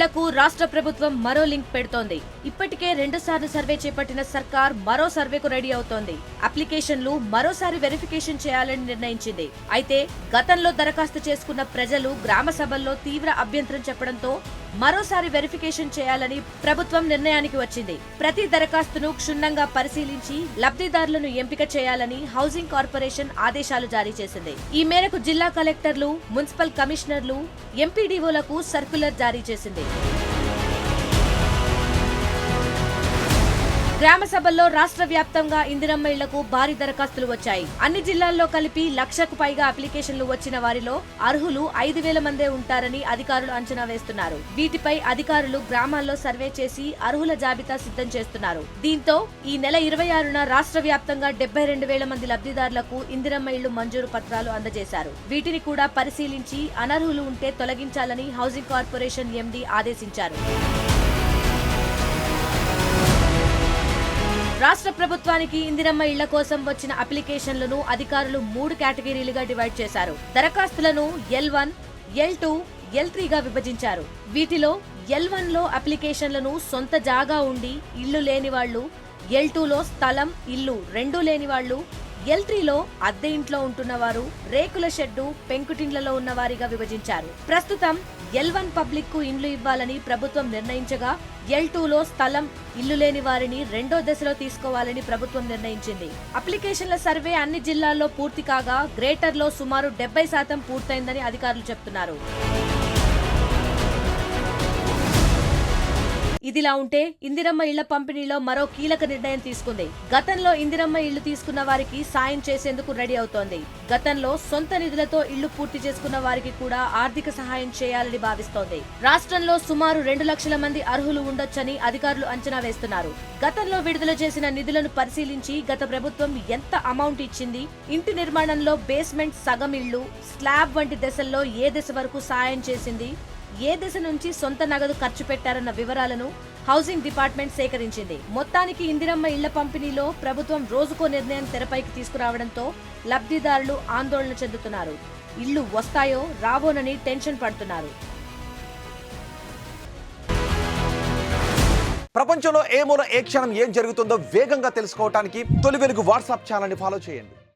ఇళ్లకు రాష్ట్ర ప్రభుత్వం మరో లింక్ పెడుతోంది. ఇప్పటికే 2 సార్లు సర్వే చేపట్టిన సర్కార్ మరో సర్వేకు రెడీ అవుతోంది. అప్లికేషన్లు మరోసారి వెరిఫికేషన్ చేయాలని నిర్ణయించింది. అయితే గతంలో దరఖాస్తు చేసుకున్న ప్రజలు గ్రామ సభల్లో తీవ్ర అభ్యంతరం చెప్పడంతో మరోసారి వెరిఫికేషన్ చేయాలని ప్రభుత్వం నిర్ణయానికి వచ్చింది. ప్రతి దరఖాస్తును క్షుణ్ణంగా పరిశీలించి లబ్ధిదారులను ఎంపిక చేయాలని హౌసింగ్ కార్పొరేషన్ ఆదేశాలు జారీ చేసింది. ఈ మేరకు జిల్లా కలెక్టర్లు, మున్సిపల్ కమిషనర్లు, ఎంపీడీఓలకు సర్క్యులర్ జారీ చేసింది. గ్రామ సభల్లో రాష్ట్ర వ్యాప్తంగా ఇందిరమ్మ ఇళ్లకు భారీ దరఖాస్తులు వచ్చాయి. అన్ని జిల్లాల్లో కలిపి 1,00,000కు పైగా అప్లికేషన్లు వచ్చిన వారిలో అర్హులు 5,000 మందే ఉంటారని అధికారులు అంచనా వేస్తున్నారు. వీటిపై అధికారులు గ్రామాల్లో సర్వే చేసి అర్హుల జాబితా సిద్ధం చేస్తున్నారు. దీంతో ఈ నెల 26న రాష్ట్ర వ్యాప్తంగా 72,000 మంది లబ్ధిదారులకు ఇందిరమ్మ ఇళ్లు మంజూరు పత్రాలు అందజేశారు. వీటిని కూడా పరిశీలించి అనర్హులు ఉంటే తొలగించాలని హౌసింగ్ కార్పొరేషన్ ఎండీ ఆదేశించారు. రాష్ట్ర ప్రభుత్వానికి ఇందిరమ్మ ఇళ్ల కోసం వచ్చిన అప్లికేషన్లను అధికారులు 3 కేటగిరీలుగా డివైడ్ చేశారు. దరఖాస్తులను L1, L2, L3గా విభజించారు. వీటిలో L1లో అప్లికేషన్లను సొంత జాగా ఉండి ఇళ్లు లేని వాళ్లు, L2లో స్థలం, ఇల్లు రెండూ లేని వాళ్లు, L3లో అద్దె ఇంట్లో ఉంటున్నవారు, రేకుల షెడ్డు, పెంకుటిండ్లలో ఉన్నవారిగా విభజించారు. ప్రస్తుతం L1 పబ్లిక్ కు ఇండ్లు ఇవ్వాలని ప్రభుత్వం నిర్ణయించగా L2లో స్థలం, ఇల్లు లేని వారిని 2వ దశలో తీసుకోవాలని ప్రభుత్వం నిర్ణయించింది. అప్లికేషన్ల సర్వే అన్ని జిల్లాల్లో పూర్తి కాగా గ్రేటర్లో సుమారు 70% పూర్తయిందని అధికారులు చెబుతున్నారు. ఇదిలా ఉంటే ఇందిరమ్మ ఇళ్ల పంపిణీలో మరో కీలక నిర్ణయం తీసుకుంది. గతంలో ఇందిరమ్మ ఇళ్లు తీసుకున్న వారికి సాయం చేసేందుకు రెడీ అవుతోంది. గతంలో సొంత నిధులతో ఇళ్లు పూర్తి చేసుకున్న వారికి కూడా ఆర్థిక సహాయం చేయాలని భావిస్తోంది. రాష్ట్రంలో సుమారు 2 లక్షల మంది అర్హులు ఉండొచ్చని అధికారులు అంచనా వేస్తున్నారు. గతంలో విడుదల చేసిన నిధులను పరిశీలించి గత ప్రభుత్వం ఎంత అమౌంట్ ఇచ్చింది, ఇంటి నిర్మాణంలో బేస్మెంట్, సగం ఇళ్లు, స్లాబ్ వంటి దశల్లో ఏ దశ వరకు సాయం చేసింది, ఏ దశ నుంచి సొంత నగదు ఖర్చు పెట్టారన్న వివరాలను హౌసింగ్ డిపార్ట్మెంట్ సేకరించింది. మొత్తానికి ఇందిరమ్మ ఇళ్ల పంపిణీలో ప్రభుత్వం రోజుకో నిర్ణయం తెరపైకి తీసుకురావడంతో లబ్ధిదారులు ఆందోళన చెందుతున్నారు. ఇళ్లు వస్తాయో రావోనని టెన్షన్ పడుతున్నారు. ప్రపంచంలో ఏ మూల ఏ క్షణం ఏం జరుగుతుందో వేగంగా తెలుసుకోవడానికి తొలి వెలుగు వాట్సాప్ ఛానల్ని ఫాలో చేయండి.